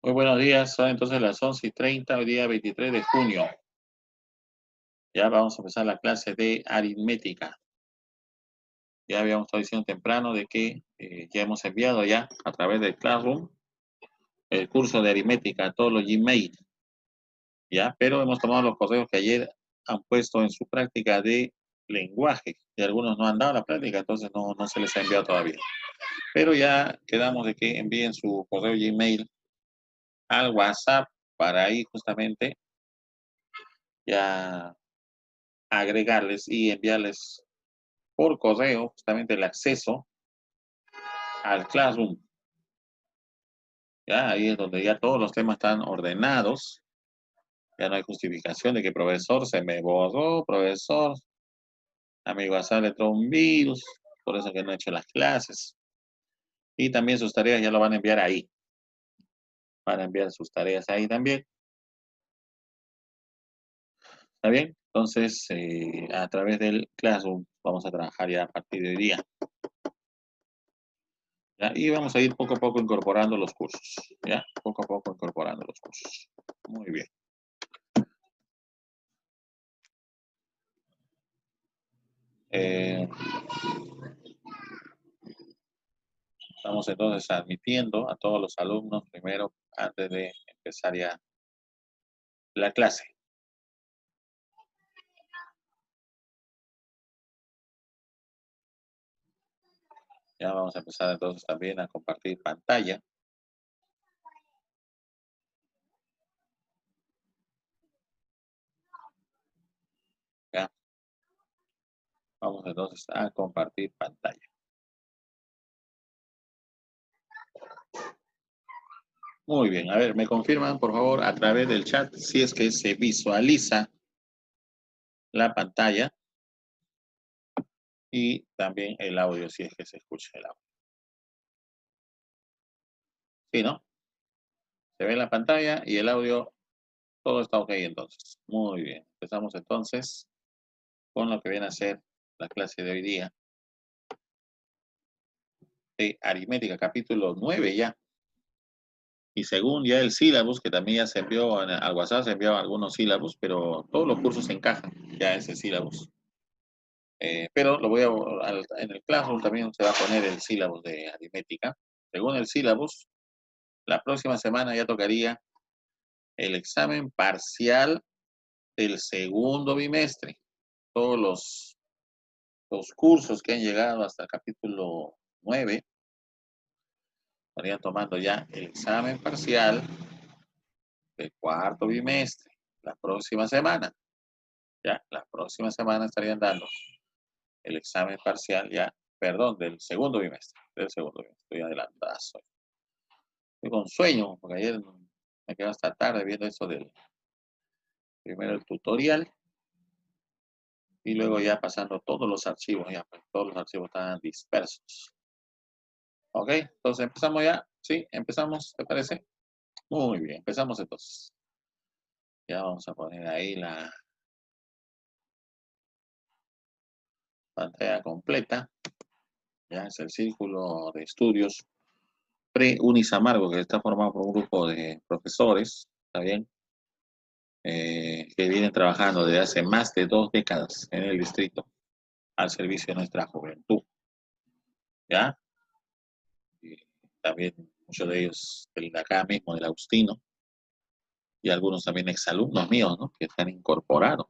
Muy buenos días, son entonces las 11:30, hoy día 23 de junio. Ya vamos a empezar la clase de aritmética. Ya habíamos estado diciendo temprano de que ya hemos enviado ya a través del Classroom el curso de aritmética a todos los Gmail. Ya, pero hemos tomado los consejos que ayer han puesto en su práctica de lenguaje. Y algunos no han dado la práctica, entonces no se les ha enviado todavía. Pero ya quedamos de que envíen su correo Gmail al WhatsApp para ahí justamente ya agregarles y enviarles por correo justamente el acceso al Classroom. Ya ahí es donde ya todos los temas están ordenados. Ya no hay justificación de que profesor se me borró, profesor, a mi WhatsApp le entró un virus, por eso que no he hecho las clases. Y también sus tareas ya lo van a enviar ahí. Van a enviar sus tareas ahí también. ¿Está bien? Entonces, a través del Classroom vamos a trabajar ya a partir de hoy día. ¿Ya? Y vamos a ir poco a poco incorporando los cursos. ¿Ya? Poco a poco incorporando los cursos. Muy bien. Estamos entonces admitiendo a todos los alumnos primero antes de empezar ya la clase. Ya vamos a empezar entonces también a compartir pantalla. Ya. Vamos entonces a compartir pantalla. Muy bien, a ver, me confirman por favor a través del chat si es que se visualiza la pantalla y también el audio si es que se escucha el audio. ¿Sí, no? Se ve la pantalla y el audio, todo está ok entonces. Muy bien, empezamos entonces con lo que viene a ser la clase de hoy día de aritmética, capítulo 9 ya. Y según ya el sílabus, que también ya se envió al WhatsApp, se enviaron algunos sílabus, pero todos los cursos encajan ya ese sílabus. Pero lo voy en el Classroom también se va a poner el sílabus de aritmética. Según el sílabus, la próxima semana ya tocaría el examen parcial del segundo bimestre. Todos los cursos que han llegado hasta el capítulo 9 estarían tomando ya el examen parcial del cuarto bimestre la próxima semana. Ya, la próxima semana estarían dando el examen parcial ya, perdón, del segundo bimestre. Estoy adelantado. Estoy con sueño, porque ayer me quedé hasta tarde viendo eso del primero el tutorial y luego ya pasando todos los archivos, ya, pues, todos los archivos están dispersos. Ok, entonces empezamos ya. Sí, empezamos, ¿te parece? Muy bien, empezamos entonces. Ya vamos a poner ahí la pantalla completa. Ya es el círculo de estudios pre-Unisamargo, que está formado por un grupo de profesores, ¿está bien? Que vienen trabajando desde hace más de 2 décadas en el distrito al servicio de nuestra juventud, ¿ya? Y también muchos de ellos de acá mismo, del Agustino, y algunos también exalumnos míos, ¿no? Que están incorporados.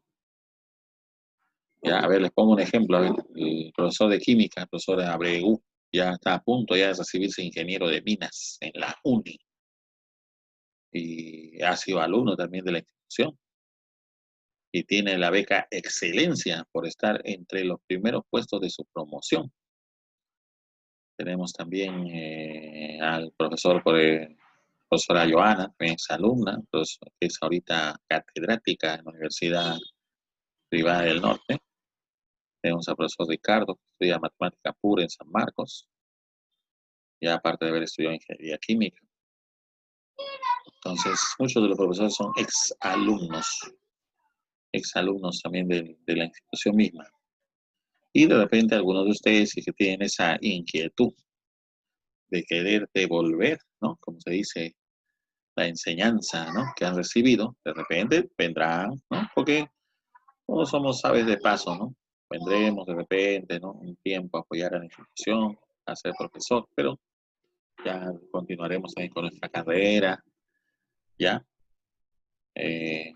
Ya, a ver, les pongo un ejemplo. A ver, el profesor de química, el profesor Abreu, ya está a punto ya de recibirse ingeniero de minas en la UNI. Y ha sido alumno también de la institución. Y tiene la beca Excelencia por estar entre los primeros puestos de su promoción. Tenemos también al profesora Joana, también es alumna, que es ahorita catedrática en la Universidad Privada del Norte. Tenemos al profesor Ricardo, que estudia matemática pura en San Marcos, ya aparte de haber estudiado ingeniería química. Entonces, muchos de los profesores son exalumnos también de la institución misma. Y de repente algunos de ustedes sí que tienen esa inquietud de querer devolver, ¿no? Como se dice, la enseñanza, ¿no?, que han recibido, de repente vendrán, ¿no? Porque todos somos aves de paso, ¿no? Vendremos de repente, ¿no?, un tiempo a apoyar a la institución, a ser profesor, pero ya continuaremos también con nuestra carrera, ¿ya? Eh,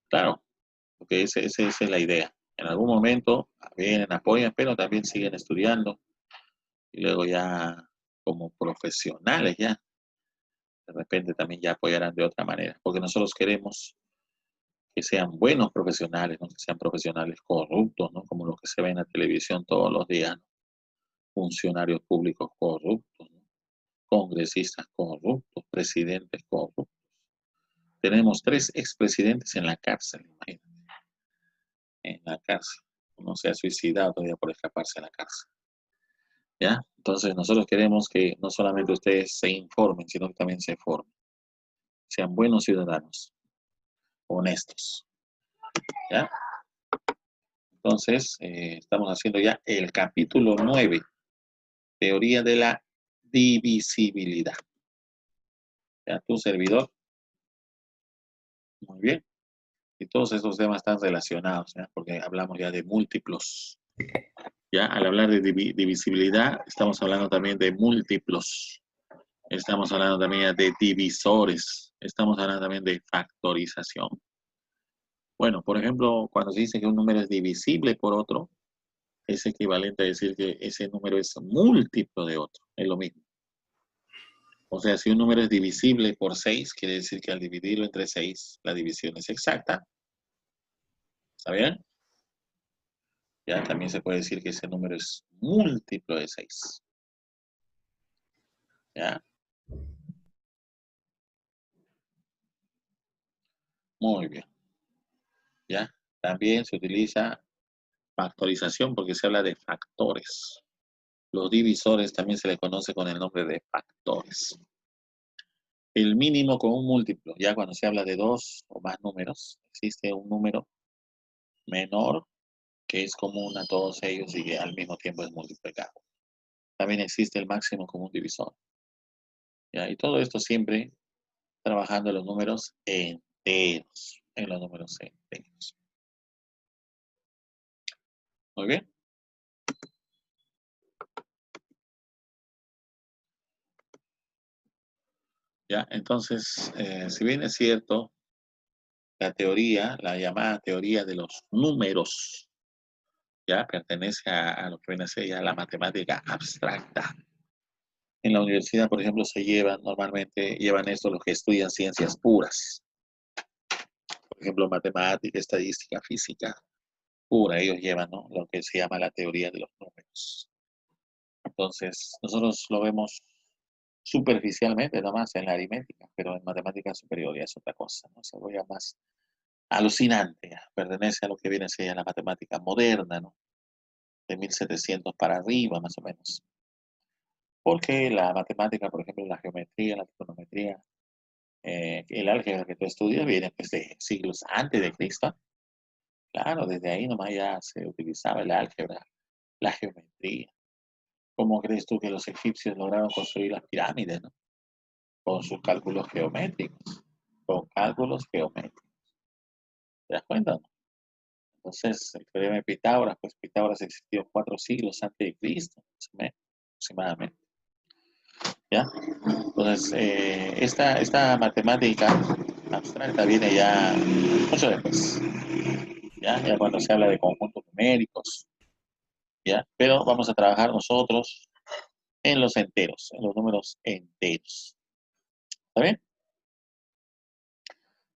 claro, porque esa es la idea. En algún momento vienen, apoyan, pero también siguen estudiando y luego ya como profesionales ya, de repente también ya apoyarán de otra manera, porque nosotros queremos que sean buenos profesionales, no que sean profesionales corruptos, ¿no? Como los que se ven en la televisión todos los días, ¿no? Funcionarios públicos corruptos, ¿no? Congresistas corruptos, presidentes corruptos. Tenemos 3 expresidentes en la cárcel, imagínate, en la cárcel. Uno se ha suicidado todavía por escaparse de la cárcel, ¿ya? Entonces nosotros queremos que no solamente ustedes se informen, sino que también se formen. Sean buenos ciudadanos, honestos, ¿ya? Entonces, estamos haciendo ya el capítulo 9, teoría de la divisibilidad. Ya, tu servidor, muy bien. Y todos estos temas están relacionados, ¿ya? Porque hablamos ya de múltiplos. Ya, al hablar de divisibilidad, estamos hablando también de múltiplos. Estamos hablando también de divisores. Estamos hablando también de factorización. Bueno, por ejemplo, cuando se dice que un número es divisible por otro, es equivalente a decir que ese número es múltiplo de otro. Es lo mismo. O sea, si un número es divisible por 6, quiere decir que al dividirlo entre 6, la división es exacta. ¿Está bien? Ya también se puede decir que ese número es múltiplo de 6. ¿Ya? Muy bien. ¿Ya? También se utiliza factorización porque se habla de factores. Los divisores también se le conoce con el nombre de factores. El mínimo con un múltiplo, ya cuando se habla de 2 o más números, existe un número menor que es común a todos ellos y que al mismo tiempo es multiplicado. También existe el máximo común divisor. ¿Ya? Y todo esto siempre trabajando en los números enteros. En los números enteros. Muy bien. ¿Ya? Entonces, si bien es cierto, la teoría, la llamada teoría de los números, ya pertenece a lo que viene a ser ya la matemática abstracta. En la universidad, por ejemplo, normalmente llevan esto los que estudian ciencias puras. Por ejemplo, matemática, estadística, física pura, ellos llevan, ¿no?, lo que se llama la teoría de los números. Entonces, nosotros lo vemos superficialmente nomás en la aritmética, pero en matemática superior ya es otra cosa, ¿no? Se vuelve más alucinante, ya. Pertenece a lo que viene a ser la matemática moderna, ¿no? De 1700 para arriba, más o menos. Porque la matemática, por ejemplo, la geometría, la trigonometría, el álgebra que tú estudias viene pues, de siglos antes de Cristo. Claro, desde ahí nomás ya se utilizaba el álgebra, la geometría. ¿Cómo crees tú que los egipcios lograron construir las pirámides, no? Con sus cálculos geométricos. Con cálculos geométricos. ¿Te das cuenta, no? Entonces, el teorema de Pitágoras, pues Pitágoras existió 4 siglos antes de Cristo, aproximadamente. ¿Ya? Entonces, esta matemática abstracta viene ya mucho después. ¿Ya? Cuando se habla de conjuntos numéricos. ¿Ya? Pero vamos a trabajar nosotros en los enteros, en los números enteros. ¿Está bien?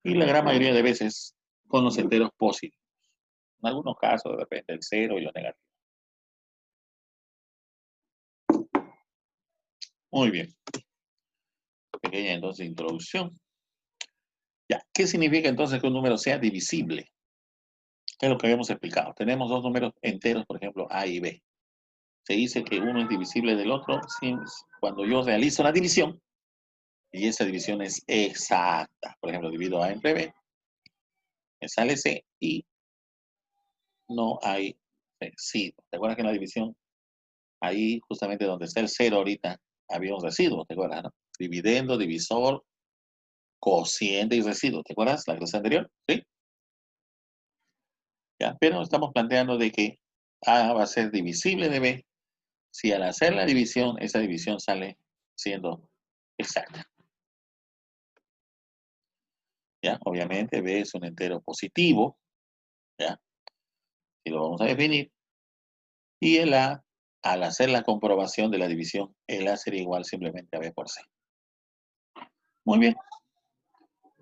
Y la gran mayoría de veces con los enteros positivos. En algunos casos, de repente, el cero y lo negativo. Muy bien. Pequeña entonces introducción. Ya, ¿qué significa entonces que un número sea divisible? ¿Qué es lo que habíamos explicado? Tenemos dos números enteros, por ejemplo, A y B. Se dice que uno es divisible del otro cuando yo realizo la división y esa división es exacta. Por ejemplo, divido A entre B, me sale C y no hay residuo. ¿Te acuerdas que en la división, ahí justamente donde está el cero ahorita, había un residuo? ¿Te acuerdas, no? Dividendo, divisor, cociente y residuo. ¿Te acuerdas la clase anterior? ¿Sí? ¿Ya? Pero estamos planteando de que A va a ser divisible de B si al hacer la división, esa división sale siendo exacta. ¿Ya? Obviamente B es un entero positivo, ¿ya? Y lo vamos a definir. Y el A, al hacer la comprobación de la división, el A sería igual simplemente a B por C. Muy bien.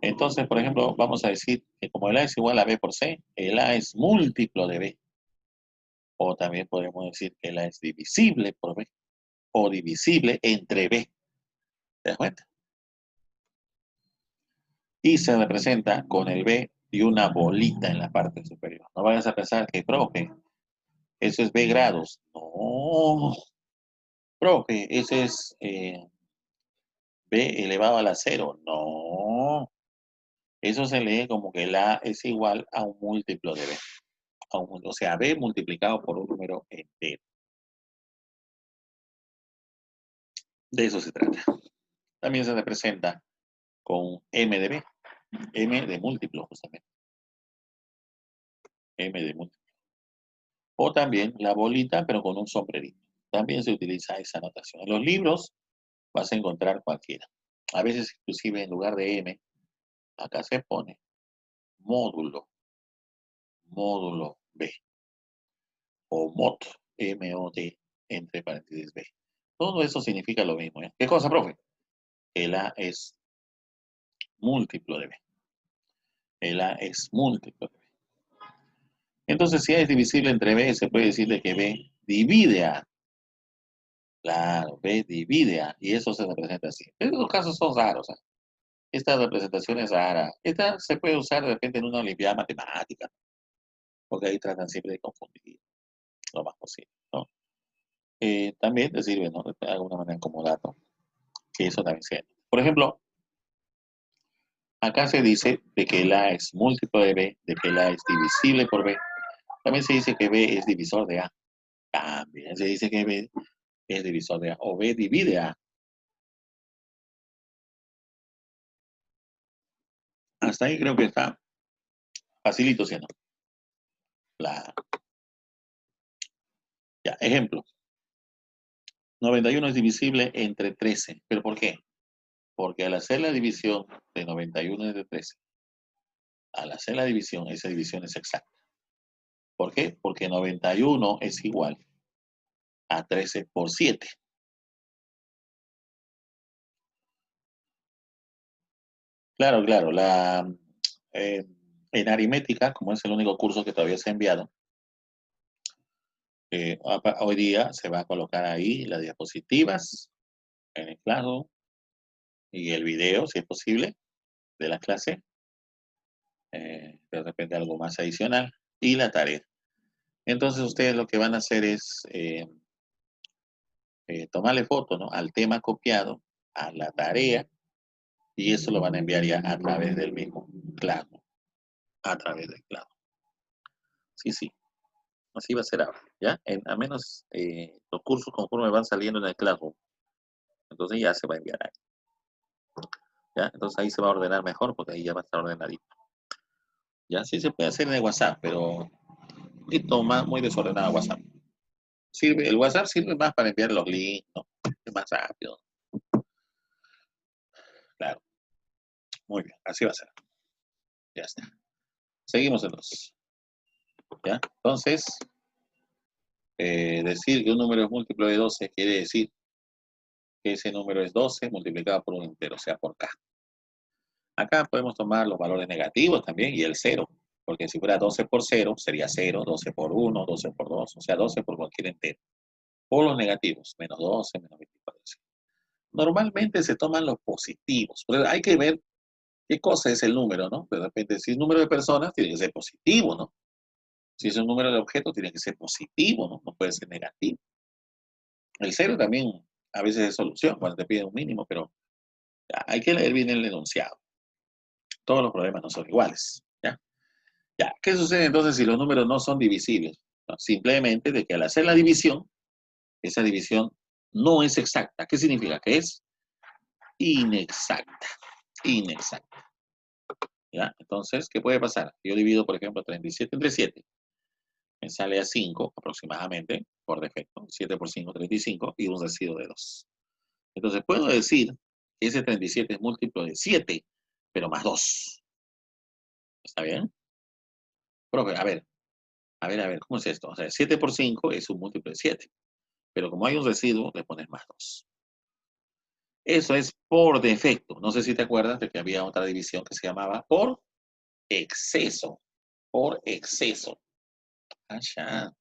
Entonces, por ejemplo, vamos a decir que como el A es igual a B por C, el A es múltiplo de B. O también podemos decir que el A es divisible por B. O divisible entre B. ¿Te das cuenta? Y se representa con el B y una bolita en la parte superior. No vayas a pensar que, profe, eso es B grados. No, profe, ese es B elevado a la cero. No, eso se lee como que el A es igual a un múltiplo de B. O sea, B multiplicado por un número entero. De eso se trata. También se representa con M de B. M de múltiplo, justamente. M de múltiplo. O también la bolita, pero con un sombrerito. También se utiliza esa notación. En los libros vas a encontrar cualquiera. A veces, inclusive, en lugar de M, acá se pone módulo, módulo B. O mod, M-O-D, entre paréntesis B. Todo eso significa lo mismo. ¿Eh? ¿Qué cosa, profe? El A es múltiplo de B. El A es múltiplo de B. Entonces, si A es divisible entre B, se puede decir de que B divide A. Claro, B divide A. Y eso se representa así. Estos casos son raros. ¿Eh? Esta representación es rara. Esta se puede usar de repente en una olimpiada matemática, porque ahí tratan siempre de confundir lo más posible, ¿no? También te sirve, ¿no? De alguna manera como dato, que eso también sirve. Por ejemplo, acá se dice de que el A es múltiplo de B, de que el A es divisible por B. También se dice que B es divisor de A. También se dice que B es divisor de A. O B divide A. Hasta ahí creo que está facilito, ¿sí? ¿No? La, ya, ejemplo. 91 es divisible entre 13. ¿Pero por qué? Porque al hacer la división de 91 entre 13, al hacer la división, esa división es exacta. ¿Por qué? Porque 91 es igual a 13 por 7. Claro, claro. Eh, en aritmética, como es el único curso que todavía se ha enviado, hoy día se va a colocar ahí las diapositivas en el claro y el video, si es posible, de la clase. De repente algo más adicional. Y la tarea. Entonces ustedes lo que van a hacer es tomarle foto, ¿no? Al tema copiado, a la tarea, y eso lo van a enviar ya a través del mismo clavo, a través del clavo. Sí, sí, así va a ser ahora, ¿ya? A menos los cursos conforme van saliendo en el clavo, entonces ya se va a enviar ahí, ¿ya? Entonces ahí se va a ordenar mejor porque ahí ya va a estar ordenadito. Ya sí se puede hacer en el WhatsApp, pero muy desordenado WhatsApp. El WhatsApp sirve más para enviar los links, ¿no? Es más rápido, claro. Muy bien, así va a ser. Ya está. Seguimos entonces. ¿Ya? Entonces, decir que un número es múltiplo de 12 quiere decir que ese número es 12 multiplicado por un entero, o sea, por k. Acá podemos tomar los valores negativos también y el 0, porque si fuera 12 por 0 sería 0, 12 por 1, 12 por 2, o sea, 12 por cualquier entero. O los negativos, menos 12, menos 24. Normalmente se toman los positivos, pero hay que ver qué cosa es el número, ¿no? De repente, si es un número de personas, tiene que ser positivo, ¿no? Si es un número de objetos, tiene que ser positivo, ¿no? No puede ser negativo. El 0 también a veces es solución cuando te piden un mínimo, pero hay que leer bien el enunciado. Todos los problemas no son iguales, ¿ya? Ya, ¿qué sucede entonces si los números no son divisibles? No, simplemente de que al hacer la división, esa división no es exacta. ¿Qué significa? Que es inexacta. inexacta. ¿Ya? Entonces, ¿qué puede pasar? Yo divido, por ejemplo, 37 entre 7. Me sale a 5 aproximadamente, por defecto. 7 por 5, 35, y un residuo de 2. Entonces, puedo decir que ese 37 es múltiplo de 7, pero más 2. ¿Está bien? Profe, a ver, ¿cómo es esto? O sea, 7 por 5 es un múltiplo de 7, pero como hay un residuo, le pones más 2. Eso es por defecto. No sé si te acuerdas de que había otra división que se llamaba por exceso. Por exceso. Ah, ya.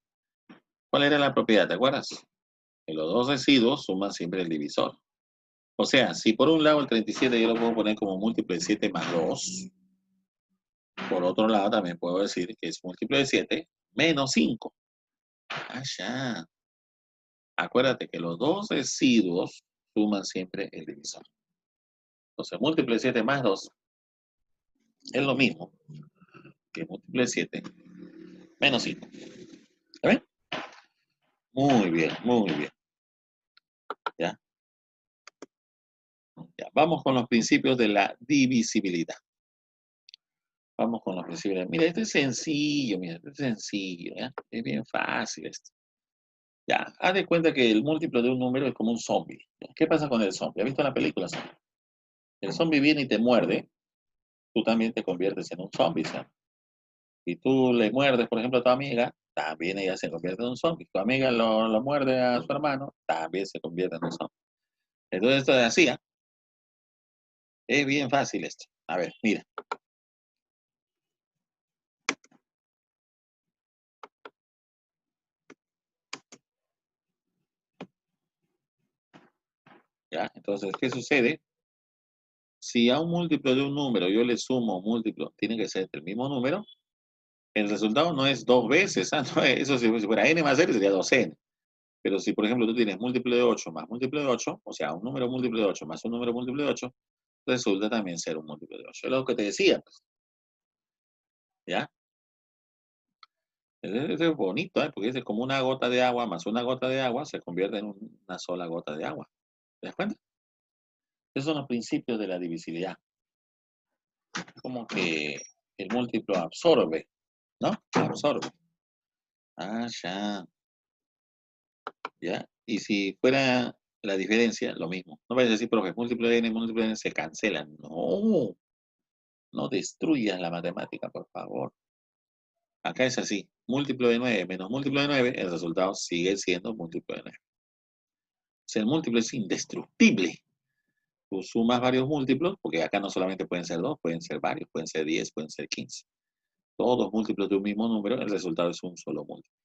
¿Cuál era la propiedad? ¿Te acuerdas? Que los dos residuos suman siempre el divisor. O sea, si por un lado el 37 yo lo puedo poner como múltiplo de 7 más 2, por otro lado también puedo decir que es múltiplo de 7 menos 5. Ah, ya. Acuérdate que los dos residuos suman siempre el divisor. Entonces, múltiplo de 7 más 2 es lo mismo que múltiplo de 7 menos 5. ¿Está bien? Muy bien, muy bien. ¿Ya? Ya. Vamos con los principios de la divisibilidad. Vamos con los principios. Mira, este es sencillo, mira, este es sencillo, ¿ya? Es bien fácil esto. Ya, haz de cuenta que el múltiplo de un número es como un zombie. ¿Qué pasa con el zombie? ¿Has visto la película? El zombie viene y te muerde, tú también te conviertes en un zombie, ¿sí? Si tú le muerdes, por ejemplo, a tu amiga, también ella se convierte en un zombie. Tu amiga lo muerde a su hermano, también se convierte en un zombie. Entonces esto es así, ¿eh? Es bien fácil esto. A ver, mira. ¿Ya? Entonces, ¿qué sucede? Si a un múltiplo de un número yo le sumo un múltiplo, tiene que ser el mismo número, el resultado no es dos veces. ¿Ah? No, eso si fuera n más n sería 2n. Pero si, por ejemplo, tú tienes múltiplo de 8 más múltiplo de 8, o sea, un número múltiplo de 8 más un número múltiplo de 8, resulta también ser un múltiplo de 8. Es lo que te decía, pues, ¿ya? Eso es bonito, ¿eh? Porque es como una gota de agua más una gota de agua se convierte en una sola gota de agua. ¿Te das cuenta? Esos son los principios de la divisibilidad. Como que el múltiplo absorbe, ¿no? Absorbe. Ah, ya. ¿Ya? Y si fuera la diferencia, lo mismo. No vayas a decir, profe, múltiplo de n se cancelan. No, no destruyas la matemática, por favor. Acá es así. Múltiplo de 9 menos múltiplo de 9, el resultado sigue siendo múltiplo de 9. O sea, el múltiplo es indestructible. Tú sumas varios múltiplos, porque acá no solamente pueden ser 2, pueden ser varios, pueden ser 10, pueden ser 15. Todos múltiplos de un mismo número, el resultado es un solo múltiplo.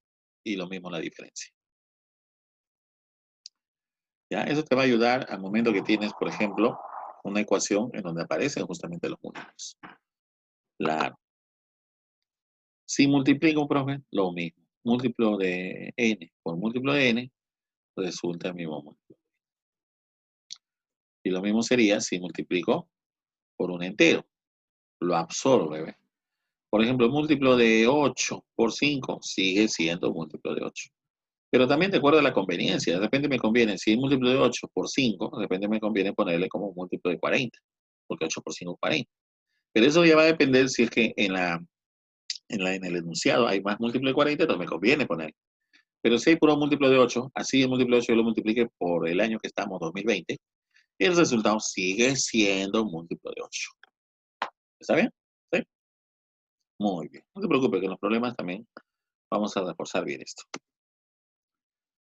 Y lo mismo la diferencia. ¿Ya? Eso te va a ayudar al momento que tienes, por ejemplo, una ecuación en donde aparecen justamente los múltiplos. Claro. Si multiplico, profe, lo mismo. Múltiplo de n por múltiplo de n resulta el mismo múltiplo. Y lo mismo sería si multiplico por un entero. Lo absorbe, ¿ve? Por ejemplo, el múltiplo de 8 por 5 sigue siendo múltiplo de 8. Pero también de acuerdo a la conveniencia. De repente me conviene, si es múltiplo de 8 por 5, de repente me conviene ponerle como múltiplo de 40. Porque 8 por 5 es 40. Pero eso ya va a depender si es que en el enunciado hay más múltiplo de 40, entonces me conviene poner. Pero si hay puro múltiplo de 8, así el múltiplo de 8 yo lo multiplique por el año que estamos, 2020, el resultado sigue siendo múltiplo de 8. ¿Está bien? ¿Sí? Muy bien. No te preocupes que en los problemas también vamos a reforzar bien esto.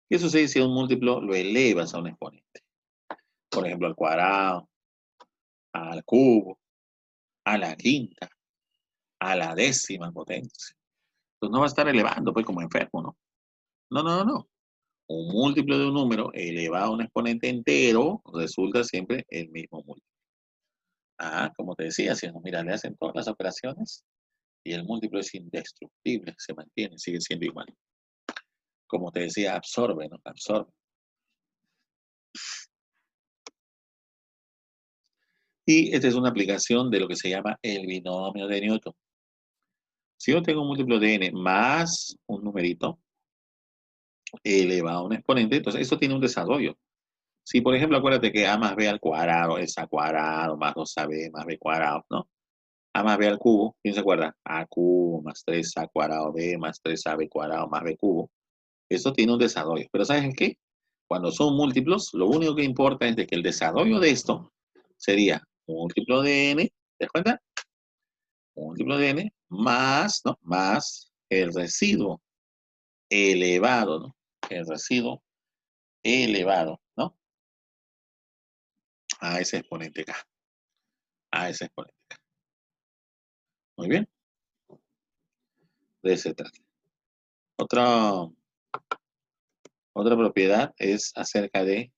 ¿Qué sucede si a un múltiplo lo elevas a un exponente? Por ejemplo, al cuadrado, al cubo, a la quinta, a la décima potencia. Entonces no va a estar elevando, pues, como enfermo, ¿no? No, no, no, no. Un múltiplo de un número elevado a un exponente entero resulta siempre el mismo múltiplo. Ah, como te decía, si no, mira, le hacen todas las operaciones y el múltiplo es indestructible, se mantiene, sigue siendo igual. Como te decía, absorbe, ¿no? Absorbe. Y esta es una aplicación de lo que se llama el binomio de Newton. Si yo tengo un múltiplo de n más un numerito elevado a un exponente, entonces eso tiene un desarrollo. Si, por ejemplo, acuérdate que A más B al cuadrado es A cuadrado más 2AB más B cuadrado, ¿no? A más B al cubo, ¿quién se acuerda? A cubo más 3A cuadrado B más 3AB cuadrado más B cubo. Eso tiene un desarrollo. Pero ¿sabes qué? Cuando son múltiplos, lo único que importa es de que el desarrollo de esto sería múltiplo de n, ¿te das cuenta? Múltiplo de n más, ¿no? Más el residuo elevado, ¿no? El residuo elevado, ¿no? A ese exponente K. A ese exponente K. Muy bien. De ese trata. Otra propiedad es acerca de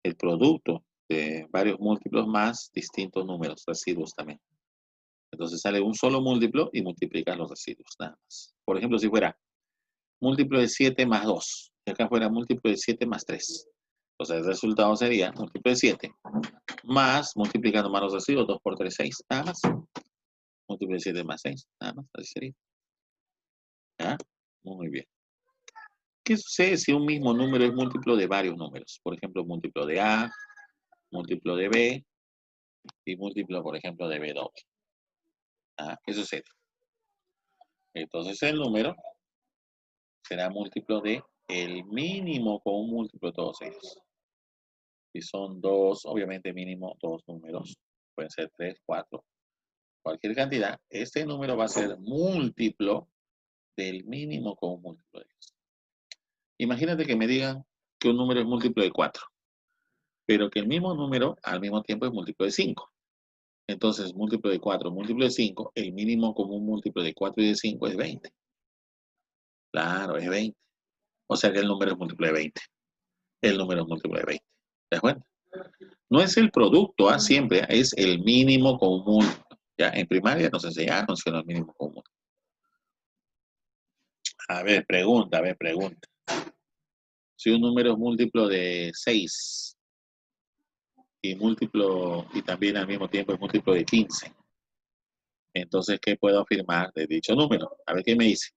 el producto de varios múltiplos más distintos números, residuos también. Entonces sale un solo múltiplo y multiplicas los residuos, nada más. Por ejemplo, si fuera múltiplo de 7 más 2, y acá fuera múltiplo de 7 más 3. Entonces el resultado sería múltiplo de 7 más, multiplicando más los residuos, 2 por 3, 6, nada más. Múltiplo de 7 más 6, nada más, así sería. ¿Ya? Muy bien. ¿Qué sucede si un mismo número es múltiplo de varios números? Por ejemplo, múltiplo de A, múltiplo de B y múltiplo, por ejemplo, de B doble. ¿Qué sucede? Entonces el número será múltiplo de el mínimo con un múltiplo de todos ellos. Si son dos, obviamente mínimo dos números, pueden ser 3, 4, cualquier cantidad, este número va a ser múltiplo del mínimo con un múltiplo de ellos. Imagínate que me digan que un número es múltiplo de 4, pero que el mismo número al mismo tiempo es múltiplo de 5. Entonces, múltiplo de 4, múltiplo de 5, el mínimo común múltiplo de 4 y de 5 es 20. Claro, es 20. O sea que el número es múltiplo de 20. El número es múltiplo de 20. ¿Te das cuenta? No es el producto, siempre es el mínimo común. Ya, en primaria nos enseñaron si no el mínimo común. A ver, pregunta. Si un número es múltiplo de 6 y también al mismo tiempo es múltiplo de 15, entonces, ¿qué puedo afirmar de dicho número? A ver qué me dice.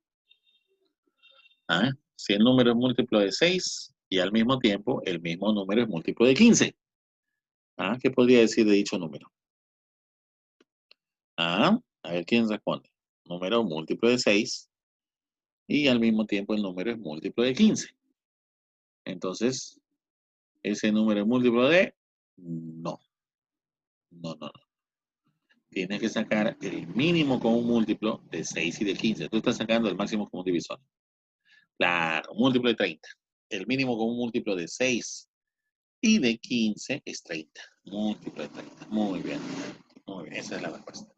Si el número es múltiplo de 6 y al mismo tiempo el mismo número es múltiplo de 15. ¿Qué podría decir de dicho número? A ver quién responde. Número múltiplo de 6 y al mismo tiempo el número es múltiplo de 15. Entonces, ¿ese número es múltiplo de? No. No. Tienes que sacar el mínimo con un múltiplo de 6 y de 15. Tú estás sacando el máximo como divisor. Claro, múltiplo de 30. El mínimo con un múltiplo de 6 y de 15 es 30. Múltiplo de 30. Muy bien. Muy bien. Esa es la respuesta.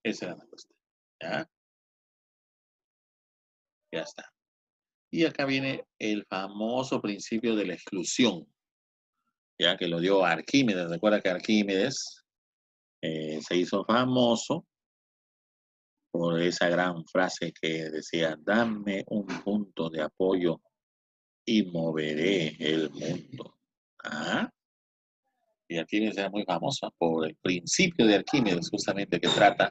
Esa es la respuesta. ¿Ya? Ya está. Y acá viene el famoso principio de la exclusión. Ya que lo dio Arquímedes. Recuerda que Arquímedes se hizo famoso por esa gran frase que decía, dame un punto de apoyo y moveré el mundo. Y Arquímedes era muy famosa por el principio de Arquímedes, justamente que trata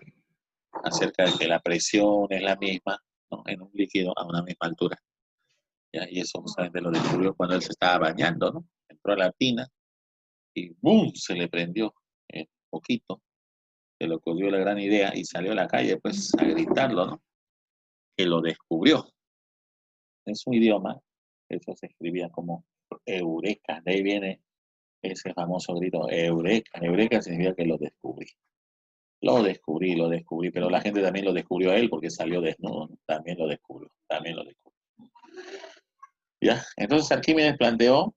acerca de que la presión es la misma, ¿no?, en un líquido a una misma altura. ¿Ya? Y eso justamente lo descubrió cuando él se estaba bañando, ¿no? Entró a la tina y ¡boom! Se le prendió un poquito. Se le ocurrió la gran idea y salió a la calle, pues, a gritarlo, ¿no? Que lo descubrió. En su idioma, eso se escribía como Eureka. De ahí viene ese famoso grito, Eureka. Eureka significa que lo descubrí. Lo descubrí, pero la gente también lo descubrió a él porque salió desnudo, ¿no? También lo descubrió. ¿Ya? Entonces Arquímedes planteó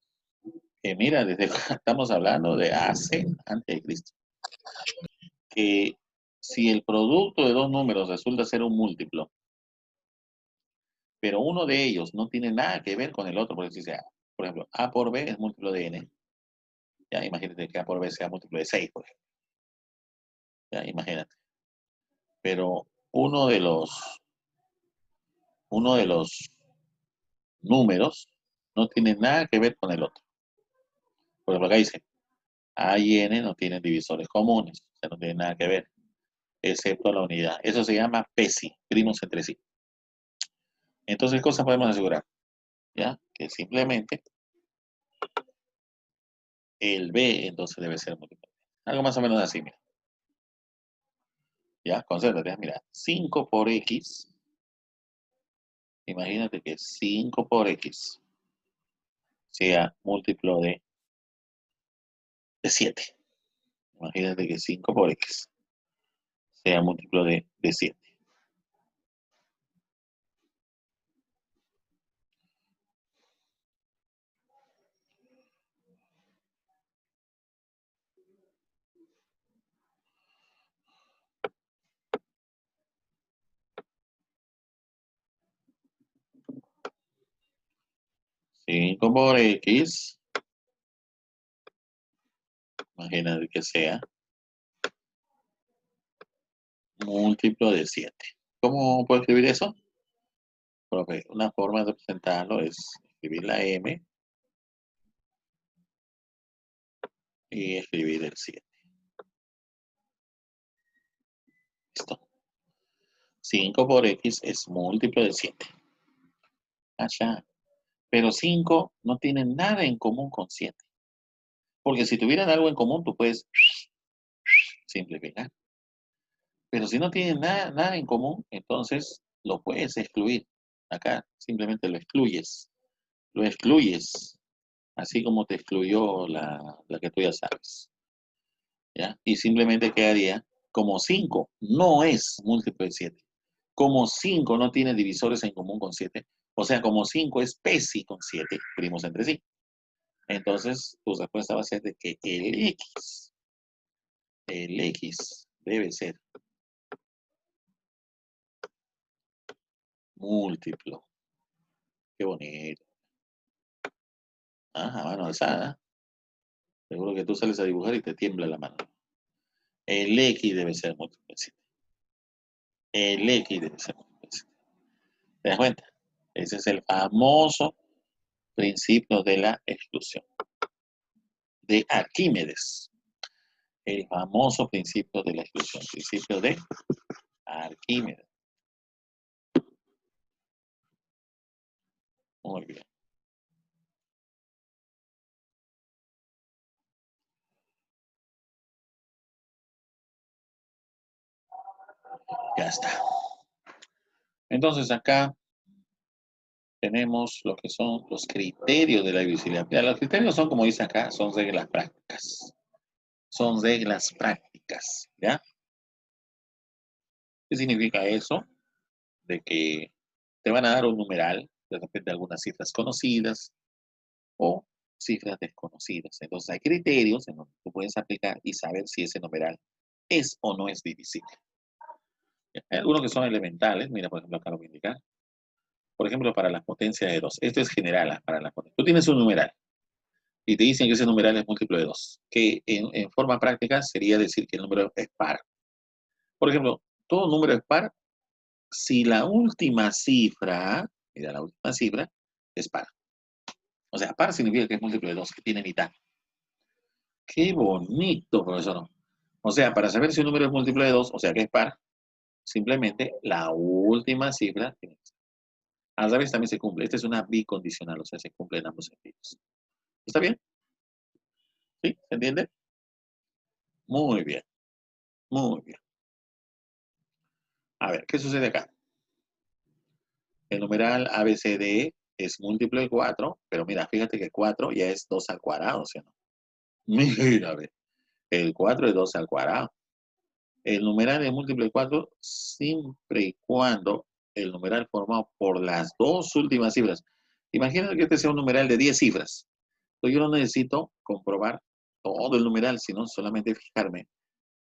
que, mira, desde estamos hablando de antes de Cristo, que si el producto de dos números resulta ser un múltiplo, pero uno de ellos no tiene nada que ver con el otro, por ejemplo, A por B es múltiplo de N. Ya, imagínate que A por B sea múltiplo de 6, por ejemplo. Ya, imagínate. Pero uno de los números no tiene nada que ver con el otro. Por ejemplo, acá dice, A y N no tienen divisores comunes, o sea, no tienen nada que ver, excepto la unidad. Eso se llama PESI, primos entre sí. Entonces, ¿qué cosas podemos asegurar? ¿Ya? Que simplemente El B entonces debe ser múltiplo. Algo más o menos así, mira. Ya, concéntrate, mira. 5 por X. Imagínate que 5 por X sea múltiplo de 7. Imagínate que 5 por X sea múltiplo de 7. 5 por X, imagínate que sea múltiplo de 7. ¿Cómo puedo escribir eso? Profe, una forma de representarlo es escribir la M y escribir el 7. Listo. 5 por X es múltiplo de 7. Allá. Pero 5 no tiene nada en común con 7. Porque si tuvieran algo en común, tú puedes simplificar. Pero si no tienen nada en común, entonces lo puedes excluir. Acá simplemente lo excluyes. Lo excluyes, así como te excluyó la que tú ya sabes. ¿Ya? Y simplemente quedaría como 5 no es múltiplo de 7. Como 5 no tiene divisores en común con 7. O sea, como 5 es PESI con 7, primos entre sí. Entonces, tu respuesta va a ser de que el X debe ser múltiplo. Qué bonito. Ajá, mano alzada. Seguro que tú sales a dibujar y te tiembla la mano. El X debe ser múltiplo de 7. El X debe ser múltiplo de 7. ¿Te das cuenta? Ese es el famoso principio de la exclusión. De Arquímedes. El famoso principio de la exclusión. Principio de Arquímedes. Muy bien. Ya está. Entonces acá tenemos lo que son los criterios de la divisibilidad. Mira, los criterios son, como dice acá, son reglas prácticas. Son reglas prácticas, ¿ya? ¿Qué significa eso? De que te van a dar un numeral, de repente algunas cifras conocidas o cifras desconocidas. Entonces hay criterios en donde tú puedes aplicar y saber si ese numeral es o no es divisible. Hay algunos que son elementales, mira, por ejemplo, acá lo voy a indicar. Por ejemplo, para las potencias de 2. Esto es general, para las potencias. Tú tienes un numeral y te dicen que ese numeral es múltiplo de 2, que en forma práctica sería decir que el número es par. Por ejemplo, todo número es par si la última cifra, mira, la última cifra es par. O sea, par significa que es múltiplo de 2, que tiene mitad. Qué bonito, profesor. O sea, para saber si un número es múltiplo de 2, o sea que es par, simplemente la última cifra tiene que ser. Al revés también se cumple. Esta es una bicondicional, o sea, se cumple en ambos sentidos. ¿Está bien? ¿Sí? ¿Se entiende? Muy bien, muy bien. A ver, ¿qué sucede acá? El numeral ABCD es múltiplo de 4, pero mira, fíjate que 4 ya es 2 al cuadrado, ¿sí o no? Mira, a ver, el 4 es 2 al cuadrado. El numeral es múltiplo de 4 siempre y cuando el numeral formado por las dos últimas cifras. Imagínate que este sea un numeral de 10 cifras. Entonces yo no necesito comprobar todo el numeral, sino solamente fijarme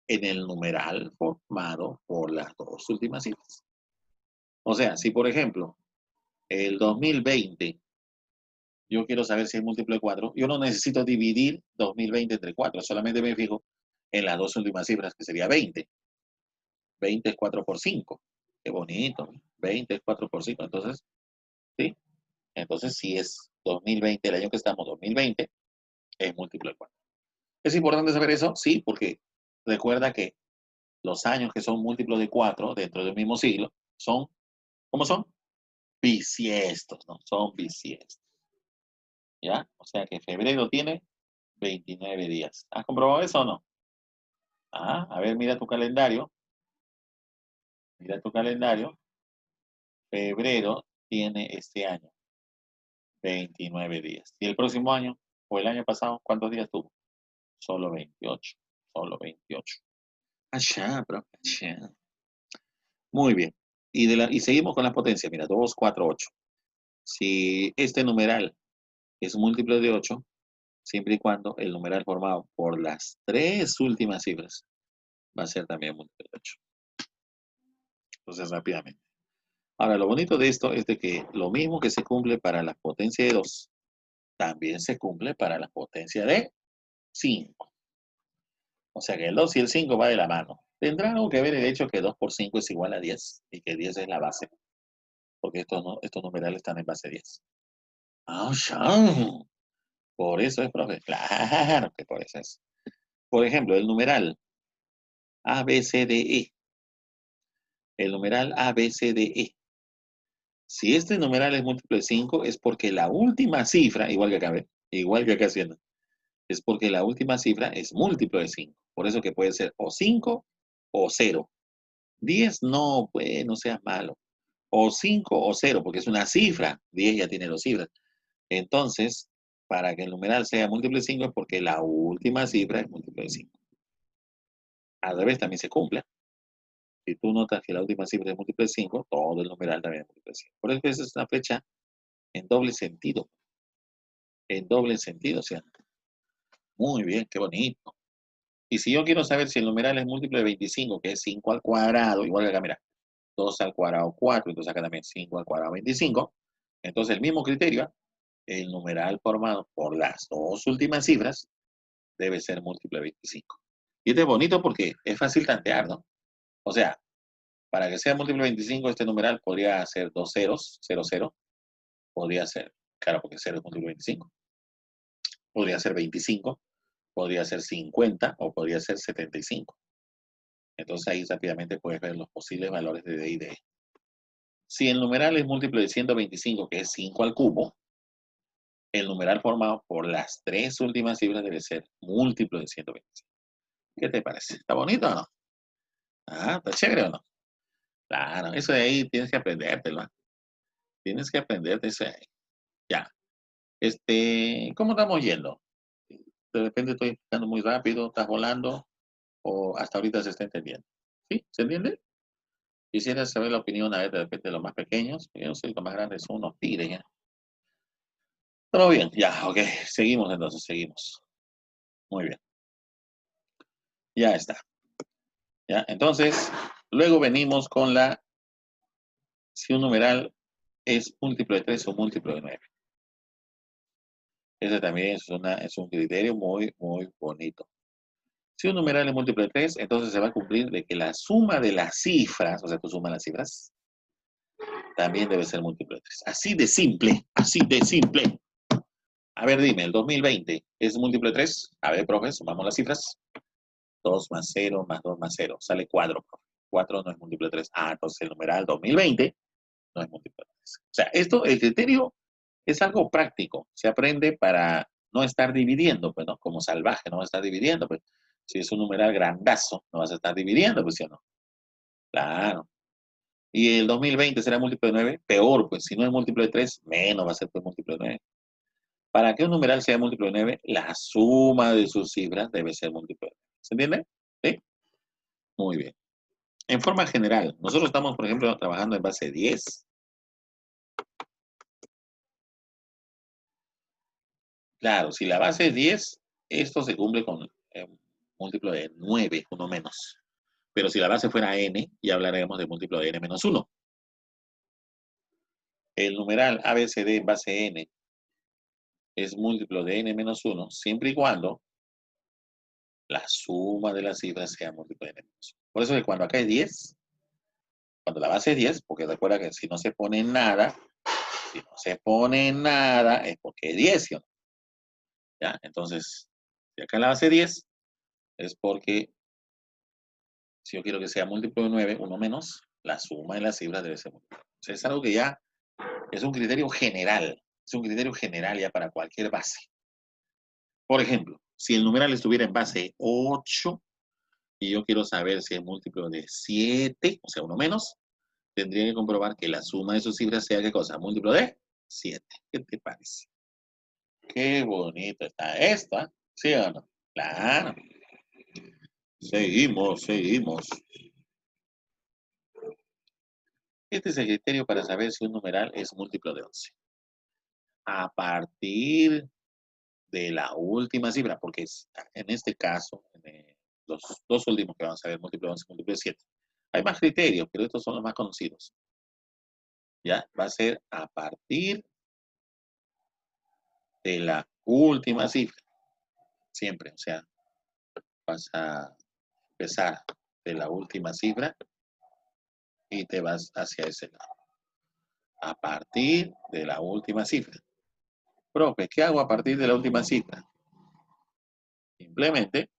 en el numeral formado por las dos últimas cifras. O sea, si por ejemplo el 2020 yo quiero saber si es múltiplo de 4, yo no necesito dividir 2020 entre 4, solamente me fijo en las dos últimas cifras, que sería 20. 20 es 4 por 5. Qué bonito. 20 es 4 por 5. Entonces, ¿sí? Entonces, si es 2020, el año que estamos, 2020, es múltiplo de 4. ¿Es importante saber eso? Sí, porque recuerda que los años que son múltiplos de 4 dentro del mismo siglo son, ¿cómo son? Bisiestos, ¿no? Son bisiestos. ¿Ya? O sea que febrero tiene 29 días. ¿Has comprobado eso o no? Ah, a ver, mira tu calendario. Mira tu calendario. Febrero tiene este año 29 días. ¿Y el próximo año o el año pasado cuántos días tuvo? Solo 28. Solo 28. Allá, bro. Allá. Muy bien. Y seguimos con las potencias. Mira, 2, 4, 8. Si este numeral es múltiplo de 8, siempre y cuando el numeral formado por las tres últimas cifras va a ser también múltiplo de 8. Entonces, rápidamente. Ahora, lo bonito de esto es de que lo mismo que se cumple para la potencia de 2, también se cumple para la potencia de 5. O sea que el 2 y el 5 va de la mano. Tendrá algo que ver el hecho que 2 por 5 es igual a 10 y que 10 es la base, porque estos numerales están en base 10. Ah, ya. Por eso es, profe. Claro que por eso es. Por ejemplo, el numeral A, B, C, D, E. El numeral A, B, C, D, E. Si este numeral es múltiplo de 5, es porque la última cifra, igual que acá haciendo, es porque la última cifra es múltiplo de 5. Por eso que puede ser o 5 o 0. 10 no, pues, no seas malo. O 5 o 0, porque es una cifra. 10 ya tiene dos cifras. Entonces, para que el numeral sea múltiplo de 5 es porque la última cifra es múltiplo de 5. Al revés también se cumple. Si tú notas que la última cifra es múltiplo de 5, todo el numeral también es múltiplo de 5. Por eso es una flecha en doble sentido. En doble sentido, o sea, muy bien, qué bonito. Y si yo quiero saber si el numeral es múltiplo de 25, que es 5 al cuadrado, igual que acá, mira, 2 al cuadrado 4, entonces acá también 5 al cuadrado 25. Entonces el mismo criterio, el numeral formado por las dos últimas cifras debe ser múltiplo de 25. Y este es bonito porque es fácil tantear, ¿no? O sea, para que sea múltiplo de 25, este numeral podría ser dos ceros, 0, 0. Podría ser, claro, porque 0 es múltiplo de 25. Podría ser 25, podría ser 50 o podría ser 75. Entonces ahí rápidamente puedes ver los posibles valores de D y de E. Si el numeral es múltiplo de 125, que es 5 al cubo, el numeral formado por las tres últimas cifras debe ser múltiplo de 125. ¿Qué te parece? ¿Está bonito o no? Ah, ¿está chévere o no? Claro, eso de ahí tienes que aprendértelo. Tienes que aprenderte eso de ahí. Ya. ¿Cómo estamos yendo? De repente estoy explicando muy rápido, estás volando, o hasta ahorita se está entendiendo. ¿Sí? ¿Se entiende? Quisiera saber la opinión a ver de repente de los más pequeños. Yo no sé, los más grandes son unos tigres ya. Todo bien, ya, ok. Seguimos entonces, seguimos. Muy bien. Ya está. Ya, entonces, luego venimos con si un numeral es múltiplo de 3 o múltiplo de 9. Ese también es un criterio muy, muy bonito. Si un numeral es múltiplo de 3, entonces se va a cumplir de que la suma de las cifras, o sea, tú sumas las cifras, también debe ser múltiplo de 3. Así de simple, así de simple. A ver, dime, ¿el 2020 es múltiplo de 3? A ver, profe, sumamos las cifras. 2 más 0 más 2 más 0. Sale 4, profe. 4 no es múltiplo de 3. Ah, entonces el numeral 2020 no es múltiplo de 3. O sea, el criterio es algo práctico. Se aprende para no estar dividiendo, pues, ¿no? Como salvaje, no vas a estar dividiendo, pues. Si es un numeral grandazo, no vas a estar dividiendo, pues, ¿sí o no? Claro. Y el 2020 será múltiplo de 9, peor, pues. Si no es múltiplo de 3, menos va a ser pues, múltiplo de 9. Para que un numeral sea múltiplo de 9, la suma de sus cifras debe ser múltiplo de 9. ¿Se entiende? ¿Sí? Muy bien. En forma general, nosotros estamos, por ejemplo, trabajando en base 10. Claro, si la base es 10, esto se cumple con múltiplo de 9, uno menos. Pero si la base fuera n, ya hablaremos de múltiplo de n menos 1. El numeral ABCD en base n es múltiplo de n menos 1, siempre y cuando la suma de las cifras sea múltiplo de n menos 1. Por eso que cuando acá es 10, cuando la base es 10, porque recuerda que si no se pone nada, es porque es 10, ¿sí o no? ¿Ya? Entonces, si acá la base es 10, es porque si yo quiero que sea múltiplo de 9, uno menos, la suma de las cifras debe ser múltiplo. O sea, es algo que ya es un criterio general ya para cualquier base. Por ejemplo, Si el numeral estuviera en base 8 y yo quiero saber si es múltiplo de 7, o sea, uno menos, tendría que comprobar que la suma de sus cifras sea, ¿qué cosa? Múltiplo de 7. ¿Qué te parece? Qué bonito está esto, ¿eh? ¿Sí o no? Claro. Seguimos, seguimos. Este es el criterio para saber si un numeral es múltiplo de 11. A partir de la última cifra, porque en este caso, los dos últimos que vamos a ver, múltiplo de 11, múltiplo de 7. Hay más criterios, pero estos son los más conocidos. Ya, va a ser a partir de la última cifra. Siempre, o sea, vas a empezar de la última cifra y te vas hacia ese lado. A partir de la última cifra. Profe, ¿qué hago a partir de la última cifra? Simplemente,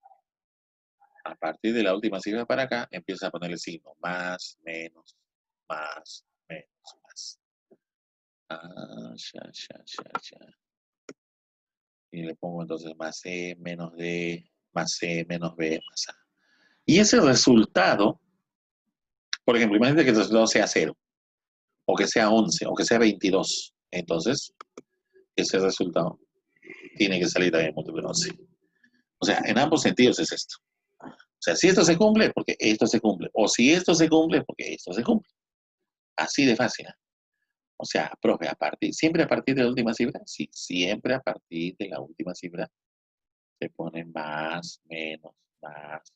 a partir de la última cifra para acá, empieza a ponerle signo. Más, menos, más, más. Ah, ya. Y le pongo entonces más C, menos D, más C, menos B, más A. Y ese resultado, por ejemplo, imagínate que el resultado sea 0, o que sea 11, o que sea 22. Entonces, ese resultado tiene que salir también múltiplo de 11. O sea, en ambos sentidos es esto. O sea, si esto se cumple, porque esto se cumple. O si esto se cumple, porque esto se cumple. Así de fácil. O sea, profe, siempre a partir de la última cifra, sí, siempre a partir de la última cifra se pone más, menos, más.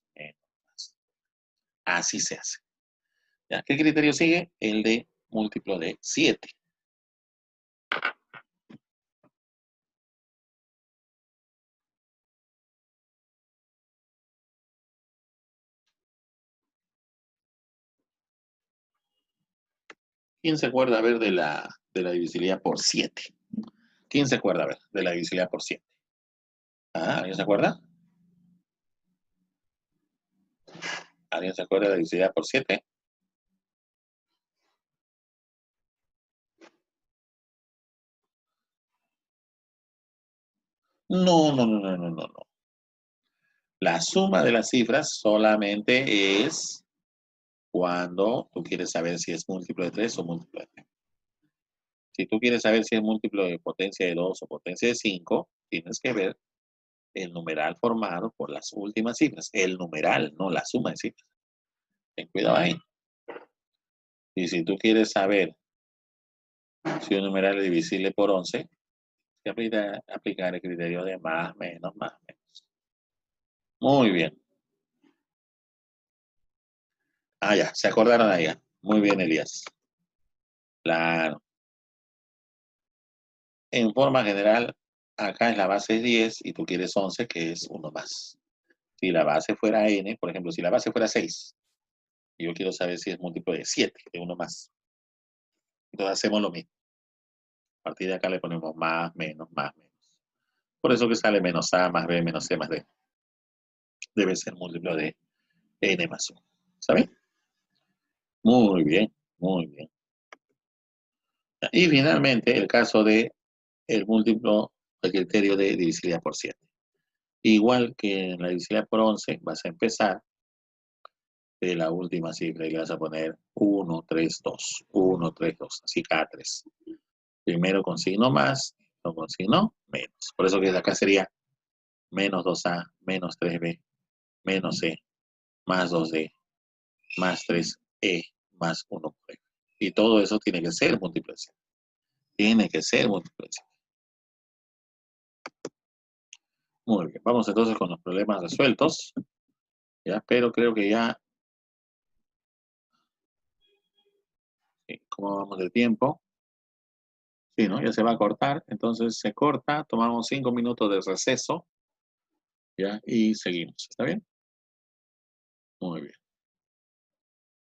Así se hace. ¿Ya? ¿Qué criterio sigue? El de múltiplo de 7. ¿Quién se acuerda, a ver, de la divisibilidad por 7? ¿Quién se acuerda, a ver, de la divisibilidad por 7? ¿Alguien se acuerda? ¿Alguien se acuerda de la divisibilidad por 7? No. La suma de las cifras solamente es cuando tú quieres saber si es múltiplo de 3 o múltiplo de 3. Si tú quieres saber si es múltiplo de potencia de 2 o potencia de 5, tienes que ver el numeral formado por las últimas cifras. El numeral, no la suma de cifras. Ten cuidado ahí. Y si tú quieres saber si un numeral es divisible por 11, hay que aplicar el criterio de más, menos, más, menos. Muy bien. Ya, se acordaron ahí. Muy bien, Elías. Claro. En forma general, acá es la base 10 y tú quieres 11, que es uno más. Si la base fuera n, por ejemplo, si la base fuera 6, y yo quiero saber si es múltiplo de 7, de uno más. Entonces hacemos lo mismo. A partir de acá le ponemos más, menos, más, menos. Por eso que sale menos A más B menos C más D. Debe ser múltiplo de n más 1. ¿Saben? Muy bien, muy bien. Y finalmente, el caso de el múltiplo, el criterio de divisibilidad por 7. Igual que en la divisibilidad por 11, vas a empezar de la última cifra y le vas a poner 1, 3, 2. 1, 3, 2. Así cada 3. Primero con signo más, no con signo menos. Por eso que acá sería menos 2A, menos 3B, menos C, más 2D, más 3E, más 1 por F. Y todo eso tiene que ser múltiplo de 7. Tiene que ser múltiplo de 7. Muy bien, vamos entonces con los problemas resueltos. Ya, pero creo que ya, ¿cómo vamos de tiempo? Sí, ¿no? Ya se va a cortar, entonces se corta, tomamos 5 minutos de receso, ya, y seguimos. ¿Está bien? Muy bien.